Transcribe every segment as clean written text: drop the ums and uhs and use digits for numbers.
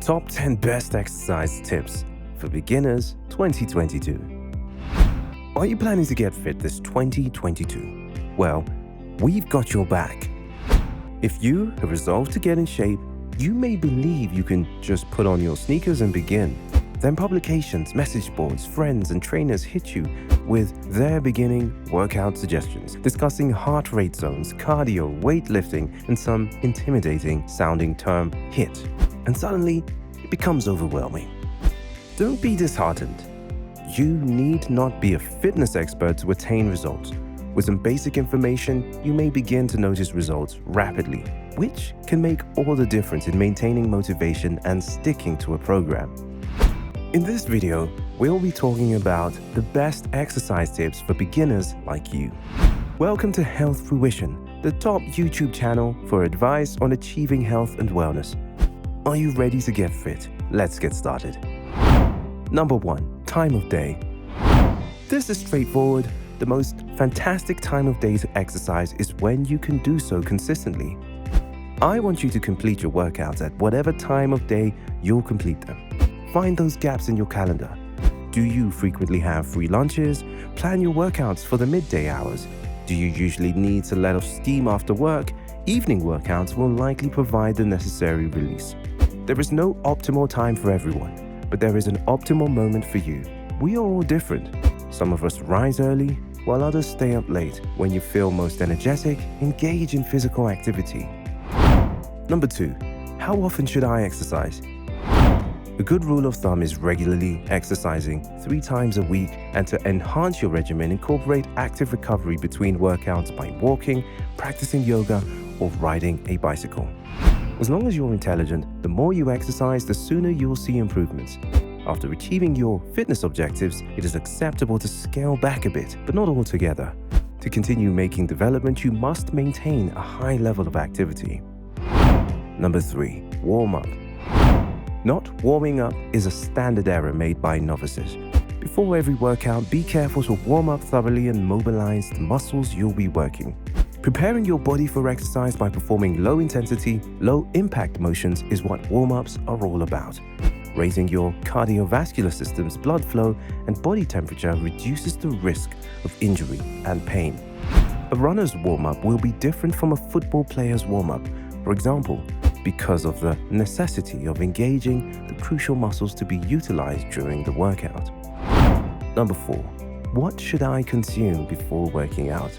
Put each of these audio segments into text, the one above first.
Top 10 Best Exercise Tips for Beginners 2022. Are you planning to get fit this 2022? Well, we've got your back. If you have resolved to get in shape, you may believe you can just put on your sneakers and begin. Then publications, message boards, friends and trainers hit you with their beginning workout suggestions, discussing heart rate zones, cardio, weightlifting, and some intimidating sounding term HIIT. And suddenly, it becomes overwhelming. Don't be disheartened. You need not be a fitness expert to attain results. With some basic information, you may begin to notice results rapidly, which can make all the difference in maintaining motivation and sticking to a program. In this video, we'll be talking about the best exercise tips for beginners like you. Welcome to Health Fruition, the top YouTube channel for advice on achieving health and wellness. Are you ready to get fit? Let's get started. Number 1. Time of day. This is straightforward. The most fantastic time of day to exercise is when you can do so consistently. I want you to complete your workouts at whatever time of day you'll complete them. Find those gaps in your calendar. Do you frequently have free lunches? Plan your workouts for the midday hours. Do you usually need to let off steam after work? Evening workouts will likely provide the necessary release. There is no optimal time for everyone, but there is an optimal moment for you. We are all different. Some of us rise early, while others stay up late. When you feel most energetic, engage in physical activity. Number 2. How often should I exercise? A good rule of thumb is regularly exercising 3 times a week, and to enhance your regimen, incorporate active recovery between workouts by walking, practicing yoga, or riding a bicycle. As long as you're intelligent, the more you exercise, the sooner you'll see improvements. After achieving your fitness objectives, it is acceptable to scale back a bit, but not altogether. To continue making development, you must maintain a high level of activity. Number 3. Warm up. Not warming up is a standard error made by novices. Before every workout, be careful to warm up thoroughly and mobilize the muscles you'll be working. Preparing your body for exercise by performing low-intensity, low-impact motions is what warm-ups are all about. Raising your cardiovascular system's blood flow and body temperature reduces the risk of injury and pain. A runner's warm-up will be different from a football player's warm-up, for example, because of the necessity of engaging the crucial muscles to be utilized during the workout. Number 4. What should I consume before working out?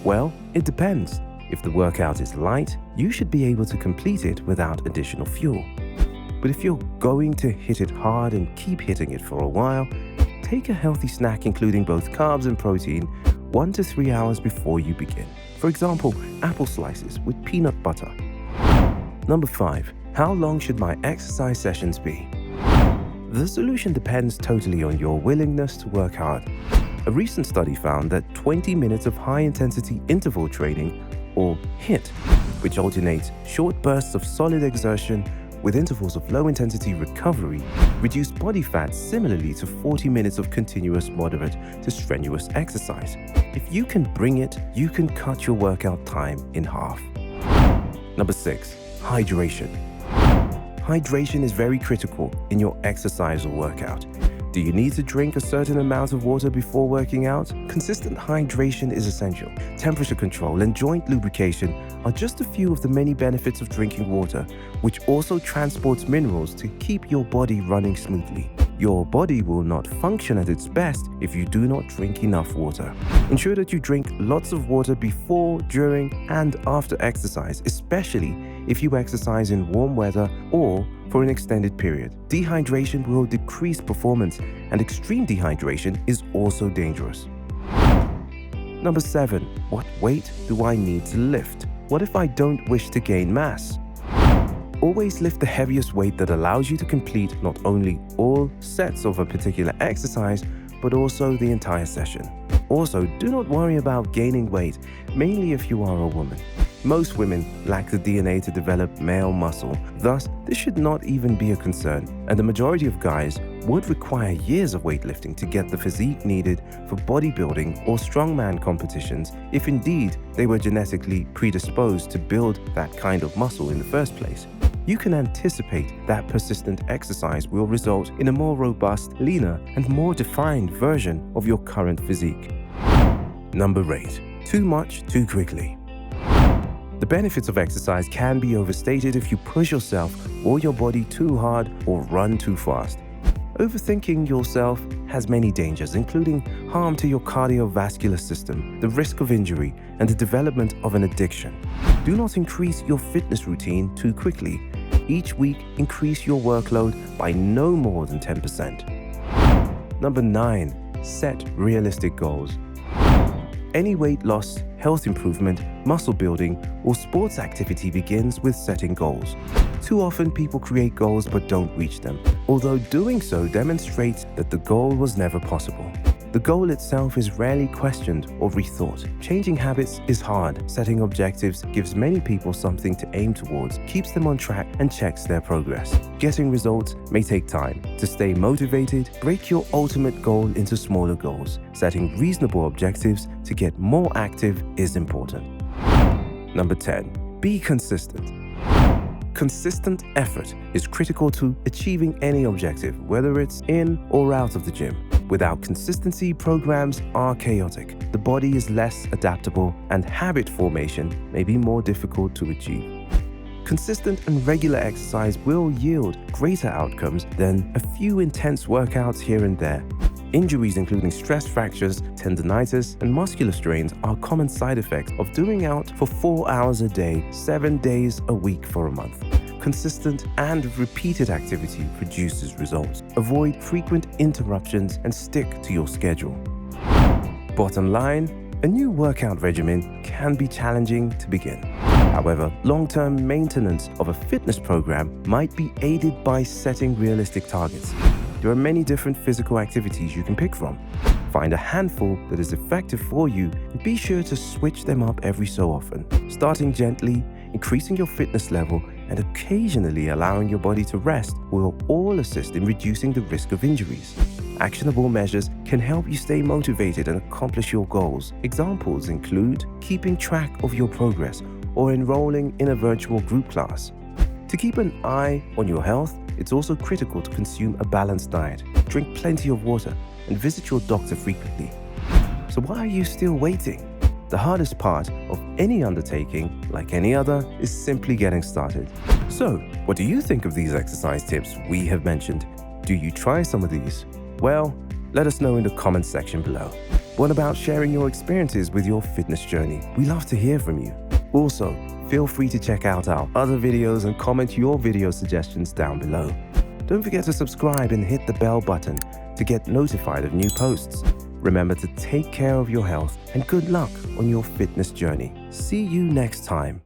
Well, it depends. If the workout is light, you should be able to complete it without additional fuel. But if you're going to hit it hard and keep hitting it for a while, take a healthy snack including both carbs and protein 1 to 3 hours before you begin. For example, apple slices with peanut butter. Number 5. How long should my exercise sessions be? The solution depends totally on your willingness to work hard. A recent study found that 20 minutes of high-intensity interval training, or HIIT, which alternates short bursts of solid exertion with intervals of low-intensity recovery, reduced body fat similarly to 40 minutes of continuous moderate to strenuous exercise. If you can bring it, you can cut your workout time in half. Number 6. Hydration. Hydration is very critical in your exercise or workout. Do you need to drink a certain amount of water before working out? Consistent hydration is essential. Temperature control and joint lubrication are just a few of the many benefits of drinking water, which also transports minerals to keep your body running smoothly. Your body will not function at its best if you do not drink enough water. Ensure that you drink lots of water before, during, and after exercise, especially if you exercise in warm weather or for an extended period. Dehydration will decrease performance, and extreme dehydration is also dangerous. Number 7. What weight do I need to lift? What if I don't wish to gain mass? Always lift the heaviest weight that allows you to complete not only all sets of a particular exercise, but also the entire session. Also, do not worry about gaining weight, mainly if you are a woman. Most women lack the DNA to develop male muscle, thus this should not even be a concern, and the majority of guys would require years of weightlifting to get the physique needed for bodybuilding or strongman competitions if indeed they were genetically predisposed to build that kind of muscle in the first place. you can anticipate that persistent exercise will result in a more robust, leaner, and more defined version of your current physique. Number 8. Too much too quickly. The benefits of exercise can be overstated if you push yourself or your body too hard or run too fast. Overthinking yourself has many dangers, including harm to your cardiovascular system, the risk of injury, and the development of an addiction. Do not increase your fitness routine too quickly. Each week, increase your workload by no more than 10%. Number 9. Set realistic goals. Any weight loss, health improvement, muscle building, or sports activity begins with setting goals. Too often, people create goals but don't reach them, although doing so demonstrates that the goal was never possible. The goal itself is rarely questioned or rethought. Changing habits is hard. Setting objectives gives many people something to aim towards, keeps them on track, and checks their progress. Getting results may take time. To stay motivated, break your ultimate goal into smaller goals. Setting reasonable objectives to get more active is important. Number 10. Be consistent. Consistent effort is critical to achieving any objective, whether it's in or out of the gym. Without consistency, programs are chaotic. The body is less adaptable, and habit formation may be more difficult to achieve. Consistent and regular exercise will yield greater outcomes than a few intense workouts here and there. Injuries including stress fractures, tendinitis, and muscular strains are common side effects of doing out for 4 hours a day, 7 days a week for a month. Consistent and repeated activity produces results. Avoid frequent interruptions and stick to your schedule. Bottom line, a new workout regimen can be challenging to begin. However, long-term maintenance of a fitness program might be aided by setting realistic targets. There are many different physical activities you can pick from. Find a handful that is effective for you and be sure to switch them up every so often. Starting gently, increasing your fitness level, and occasionally allowing your body to rest will all assist in reducing the risk of injuries. Actionable measures can help you stay motivated and accomplish your goals. Examples include keeping track of your progress or enrolling in a virtual group class. To keep an eye on your health, it's also critical to consume a balanced diet, drink plenty of water, and visit your doctor frequently. So why are you still waiting? The hardest part of any undertaking, like any other, is simply getting started. So, what do you think of these exercise tips we have mentioned? Do you try some of these? Well, let us know in the comments section below. What about sharing your experiences with your fitness journey? We love to hear from you. Also, feel free to check out our other videos and comment your video suggestions down below. Don't forget to subscribe and hit the bell button to get notified of new posts. Remember to take care of your health and good luck on your fitness journey. See you next time.